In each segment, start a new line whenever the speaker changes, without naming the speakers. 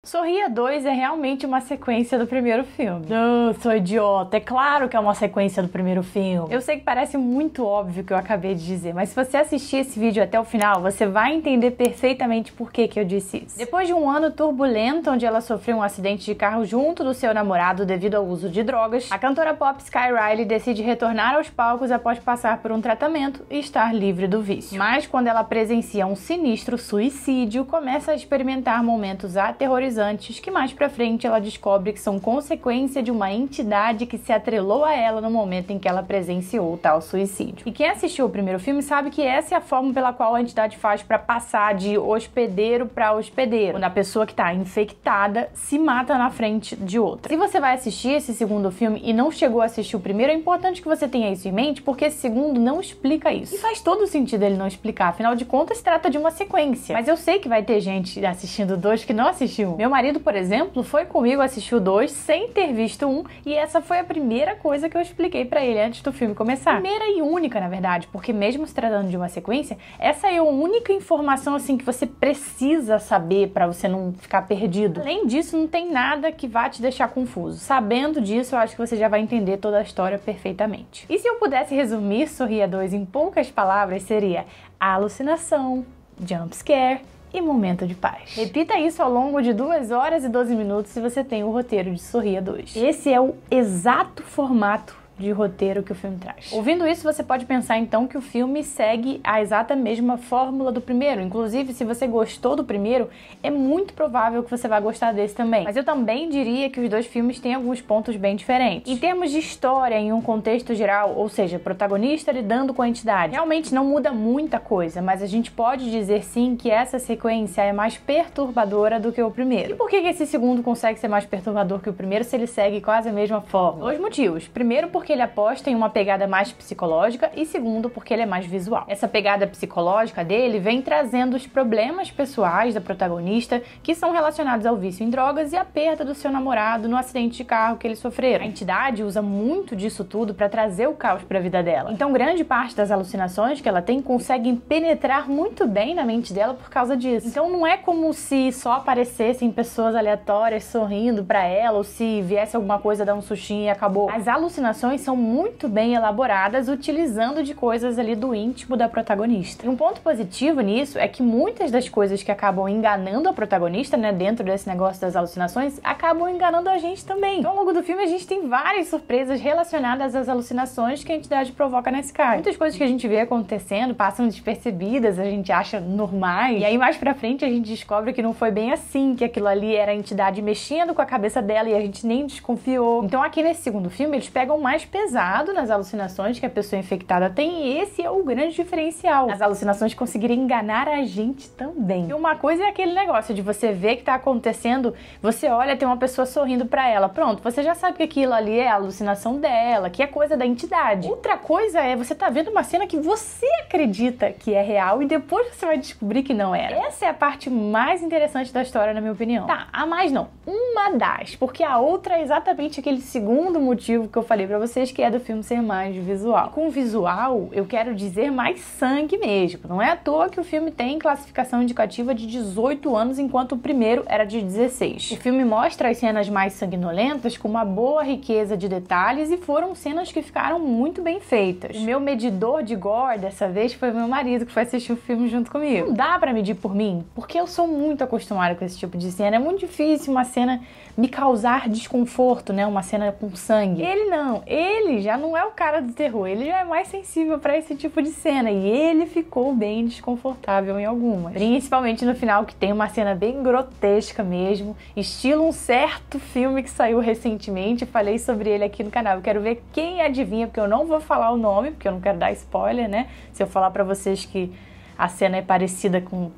Sorria 2 é realmente uma sequência do primeiro filme. Não, sou idiota, é claro que é uma sequência do primeiro filme. Eu sei que parece muito óbvio o que eu acabei de dizer, mas se você assistir esse vídeo até o final, você vai entender perfeitamente por que eu disse isso. Depois de um ano turbulento, onde ela sofreu um acidente de carro junto do seu namorado devido ao uso de drogas, a cantora pop Sky Riley decide retornar aos palcos após passar por um tratamento e estar livre do vício. Mas quando ela presencia um sinistro suicídio, começa a experimentar momentos aterrorizantes que mais pra frente ela descobre que são consequência de uma entidade que se atrelou a ela no momento em que ela presenciou tal suicídio. E quem assistiu o primeiro filme sabe que essa é a forma pela qual a entidade faz para passar de hospedeiro para hospedeiro, quando a pessoa que tá infectada se mata na frente de outra. Se você vai assistir esse segundo filme e não chegou a assistir o primeiro, é importante que você tenha isso em mente, porque esse segundo não explica isso. E faz todo sentido ele não explicar, afinal de contas se trata de uma sequência. Mas eu sei que vai ter gente assistindo o 2 que não assistiu. Meu marido, por exemplo, foi comigo assistir o 2 sem ter visto um, e essa foi a primeira coisa que eu expliquei pra ele antes do filme começar. Primeira e única, na verdade, porque mesmo se tratando de uma sequência, essa é a única informação assim que você precisa saber pra você não ficar perdido. Além disso, não tem nada que vá te deixar confuso. Sabendo disso, eu acho que você já vai entender toda a história perfeitamente. E se eu pudesse resumir Sorria 2 em poucas palavras, seria alucinação, jump scare e momento de paz. Repita isso ao longo de 2 horas e 12 minutos se você tem o roteiro de Sorria 2. Esse é o exato formato de roteiro que o filme traz. Ouvindo isso, você pode pensar então que o filme segue a exata mesma fórmula do primeiro. Inclusive, se você gostou do primeiro, é muito provável que você vai gostar desse também. Mas eu também diria que os dois filmes têm alguns pontos bem diferentes. Em termos de história, em um contexto geral, ou seja, protagonista lidando com a entidade, realmente não muda muita coisa, mas a gente pode dizer sim que essa sequência é mais perturbadora do que o primeiro. E por que esse segundo consegue ser mais perturbador que o primeiro se ele segue quase a mesma fórmula? 2 motivos. Primeiro, porque ele aposta em uma pegada mais psicológica, e segundo, porque ele é mais visual. Essa pegada psicológica dele vem trazendo os problemas pessoais da protagonista, que são relacionados ao vício em drogas e a perda do seu namorado no acidente de carro que eles sofreram. A entidade usa muito disso tudo para trazer o caos para a vida dela. Então, grande parte das alucinações que ela tem conseguem penetrar muito bem na mente dela por causa disso. Então, não é como se só aparecessem pessoas aleatórias sorrindo para ela, ou se viesse alguma coisa dar um sustinho e acabou. As alucinações são muito bem elaboradas, utilizando de coisas ali do íntimo da protagonista. E um ponto positivo nisso é que muitas das coisas que acabam enganando a protagonista, né, dentro desse negócio das alucinações, acabam enganando a gente também. Então, ao longo do filme, a gente tem várias surpresas relacionadas às alucinações que a entidade provoca nesse cara. Muitas coisas que a gente vê acontecendo passam despercebidas, a gente acha normais, e aí mais pra frente a gente descobre que não foi bem assim, que aquilo ali era a entidade mexendo com a cabeça dela e a gente nem desconfiou. Então, aqui nesse segundo filme, eles pegam mais pesado nas alucinações que a pessoa infectada tem, e esse é o grande diferencial. As alucinações conseguirem enganar a gente também. E uma coisa é aquele negócio de você ver que tá acontecendo, você olha, tem uma pessoa sorrindo pra ela, pronto, você já sabe que aquilo ali é a alucinação dela, que é coisa da entidade. Outra coisa é você tá vendo uma cena que você acredita que é real e depois você vai descobrir que não era. Essa é a parte mais interessante da história, na minha opinião. Tá, a mais não, uma das, porque a outra é exatamente aquele segundo motivo que eu falei pra vocês, que é do filme ser mais visual. E com visual, eu quero dizer mais sangue mesmo. Não é à toa que o filme tem classificação indicativa de 18 anos, enquanto o primeiro era de 16. O filme mostra as cenas mais sanguinolentas com uma boa riqueza de detalhes e foram cenas que ficaram muito bem feitas. O meu medidor de gore dessa vez foi meu marido, que foi assistir o filme junto comigo. Não dá pra medir por mim, porque eu sou muito acostumada com esse tipo de cena. É muito difícil uma cena me causar desconforto, né? Uma cena com sangue. Ele não. Ele já não é o cara do terror, ele já é mais sensível pra esse tipo de cena, e ele ficou bem desconfortável em algumas. Principalmente no final, que tem uma cena bem grotesca mesmo, estilo um certo filme que saiu recentemente, falei sobre ele aqui no canal. Eu quero ver quem adivinha, porque eu não vou falar o nome, porque eu não quero dar spoiler, né? Se eu falar pra vocês que a cena é parecida com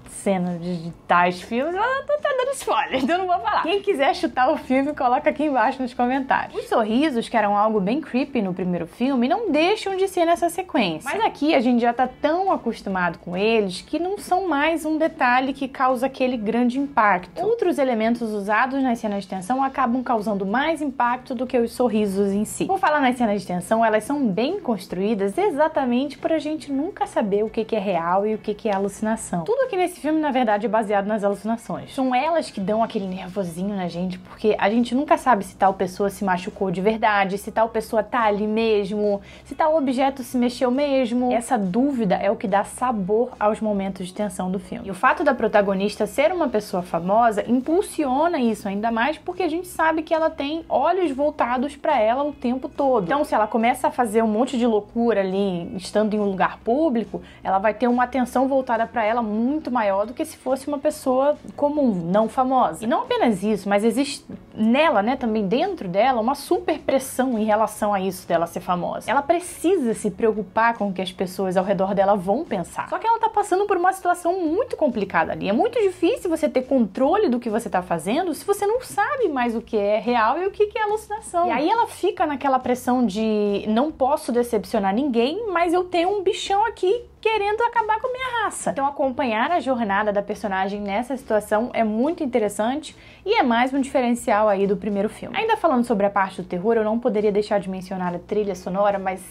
cena de tais filmes, eu tô dando spoiler, então eu não vou falar. Quem quiser chutar o filme, coloca aqui embaixo nos comentários. Os sorrisos, que eram algo bem creepy no primeiro filme, não deixam de ser nessa sequência. Mas aqui a gente já tá tão acostumado com eles que não são mais um detalhe que causa aquele grande impacto. Outros elementos usados nas cenas de tensão acabam causando mais impacto do que os sorrisos em si. Por falar nas cenas de tensão, elas são bem construídas exatamente por a gente nunca saber o que é real e o que é alucinação. Tudo aqui nesse filme, na verdade, é baseado nas alucinações. São elas que dão aquele nervosinho na gente, porque a gente nunca sabe se tal pessoa se machucou de verdade, se tal pessoa tá ali mesmo, se tal objeto se mexeu mesmo. Essa dúvida é o que dá sabor aos momentos de tensão do filme. E o fato da protagonista ser uma pessoa famosa impulsiona isso ainda mais, porque a gente sabe que ela tem olhos voltados pra ela o tempo todo. Então, se ela começa a fazer um monte de loucura ali, estando em um lugar público, ela vai ter uma atenção voltada pra ela muito maior do que se fosse uma pessoa comum, não famosa. E não apenas isso, mas existe nela, né, também dentro dela, uma super pressão em relação a isso dela ser famosa. Ela precisa se preocupar com o que as pessoas ao redor dela vão pensar. Só que ela tá passando por uma situação muito complicada ali. É muito difícil você ter controle do que você tá fazendo se você não sabe mais o que é real e o que é alucinação. E aí ela fica naquela pressão de não posso decepcionar ninguém, mas eu tenho um bichão aqui querendo acabar com a minha raça. Então acompanhar a jornada da personagem nessa situação é muito interessante e é mais um diferencial aí do primeiro filme. Ainda falando sobre a parte do terror, eu não poderia deixar de mencionar a trilha sonora, mas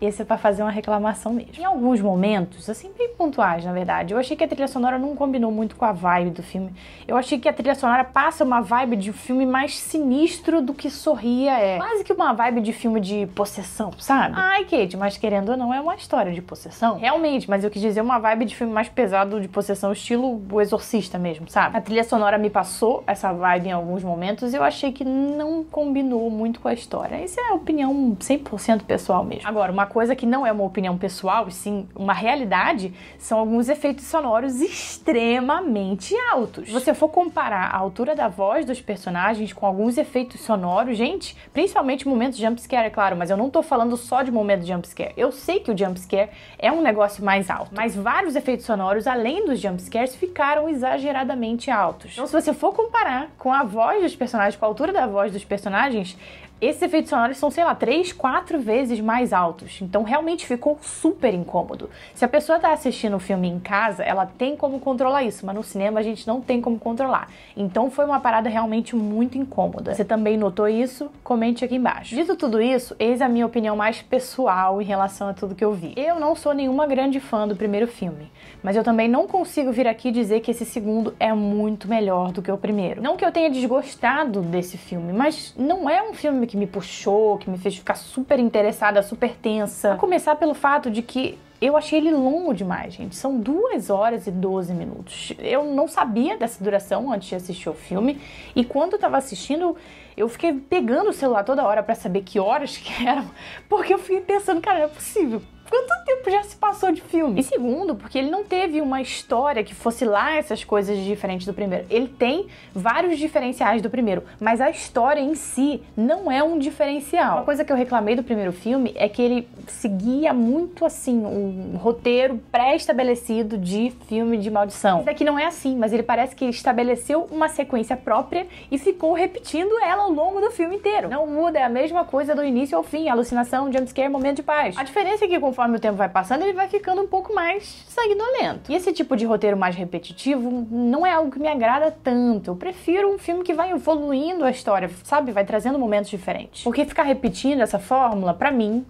esse é pra fazer uma reclamação mesmo. Em alguns momentos, assim, bem pontuais, na verdade, eu achei que a trilha sonora não combinou muito com a vibe do filme. Eu achei que a trilha sonora passa uma vibe de um filme mais sinistro do que Sorria é. Quase que uma vibe de filme de possessão, sabe? Ai, Kate, mas querendo ou não, é uma história de possessão. Realmente, mas eu quis dizer uma vibe de filme mais pesado de possessão, estilo O Exorcista mesmo, sabe? A trilha sonora me passou essa vibe em alguns momentos e eu achei que não combinou muito com a história. Isso é opinião 100% pessoal mesmo. Agora, uma coisa que não é uma opinião pessoal, e sim uma realidade, são alguns efeitos sonoros extremamente altos. Se você for comparar a altura da voz dos personagens com alguns efeitos sonoros, gente, principalmente momentos de jumpscare, é claro, mas eu não tô falando só de momentos de jumpscare. Eu sei que o jumpscare é um negócio mais alto, mas vários efeitos sonoros, além dos jumpscares, ficaram exageradamente altos. Então, se você for comparar com a voz dos personagens, com a altura da voz dos personagens, esses efeitos sonoros são, sei lá, 3, 4 vezes mais altos. Então, realmente ficou super incômodo. Se a pessoa tá assistindo o filme em casa, ela tem como controlar isso, mas no cinema a gente não tem como controlar. Então, foi uma parada realmente muito incômoda. Você também notou isso? Comente aqui embaixo. Dito tudo isso, eis a minha opinião mais pessoal em relação a tudo que eu vi. Eu não sou nenhuma grande fã do primeiro filme, mas eu também não consigo vir aqui dizer que esse segundo é muito melhor do que o primeiro. Não que eu tenha desgostado desse filme, mas não é um filme que me puxou, que me fez ficar super interessada, super tensa. A começar pelo fato de que eu achei ele longo demais, gente. São 2 horas e 12 minutos. Eu não sabia dessa duração antes de assistir o filme. E quando eu tava assistindo, eu fiquei pegando o celular toda hora pra saber que horas que eram. Porque eu fiquei pensando, cara, não é possível. Quanto tempo já se passou de filme? E segundo, porque ele não teve uma história que fosse lá essas coisas diferentes do primeiro. Ele tem vários diferenciais do primeiro, mas a história em si não é um diferencial. Uma coisa que eu reclamei do primeiro filme é que ele seguia muito, assim, um roteiro pré-estabelecido de filme de maldição. Esse daqui não é assim, mas ele parece que ele estabeleceu uma sequência própria e ficou repetindo ela ao longo do filme inteiro. Não muda, é a mesma coisa do início ao fim, alucinação, jumpscare, momento de paz. A diferença é que conforme o tempo vai passando, ele vai ficando um pouco mais sanguinolento. E esse tipo de roteiro mais repetitivo não é algo que me agrada tanto. Eu prefiro um filme que vai evoluindo a história, sabe? Vai trazendo momentos diferentes. Porque ficar repetindo essa fórmula, pra mim,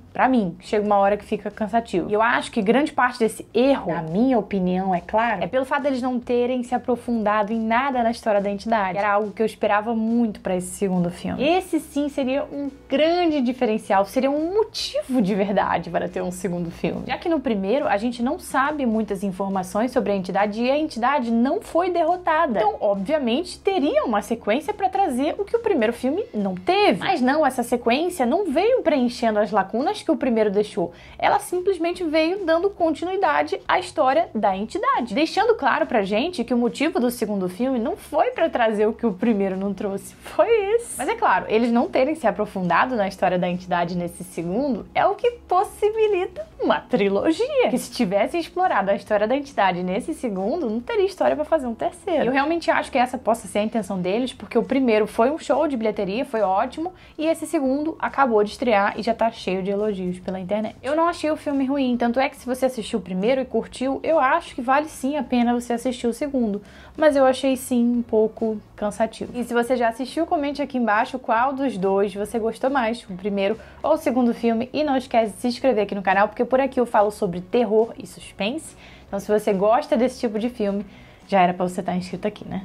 chega uma hora que fica cansativo. E eu acho que grande parte desse erro, na minha opinião, é claro, é pelo fato deles não terem se aprofundado em nada na história da entidade. Era algo que eu esperava muito pra esse segundo filme. Esse sim seria um grande diferencial, seria um motivo de verdade para ter um segundo filme. Já que no primeiro a gente não sabe muitas informações sobre a entidade e a entidade não foi derrotada. Então, obviamente, teria uma sequência para trazer o que o primeiro filme não teve. Mas não, essa sequência não veio preenchendo as lacunas que o primeiro deixou. Ela simplesmente veio dando continuidade à história da entidade, deixando claro pra gente que o motivo do segundo filme não foi para trazer o que o primeiro não trouxe, foi esse. Mas é claro, eles não terem se aprofundado na história da entidade nesse segundo é o que possibilita uma trilogia. Que se tivesse explorado a história da entidade nesse segundo, não teria história pra fazer um terceiro. Eu realmente acho que essa possa ser a intenção deles, porque o primeiro foi um show de bilheteria, foi ótimo, e esse segundo acabou de estrear e já tá cheio de elogios pela internet. Eu não achei o filme ruim, tanto é que se você assistiu o primeiro e curtiu, eu acho que vale sim a pena você assistir o segundo, mas eu achei sim um pouco cansativo. E se você já assistiu, comente aqui embaixo qual dos dois você gostou mais, o primeiro ou o segundo filme, e não esquece de se inscrever aqui no canal, porque por aqui eu falo sobre terror e suspense, Então, se você gosta desse tipo de filme, já era pra você estar inscrito aqui, né?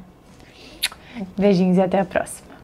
Beijinhos e até a próxima.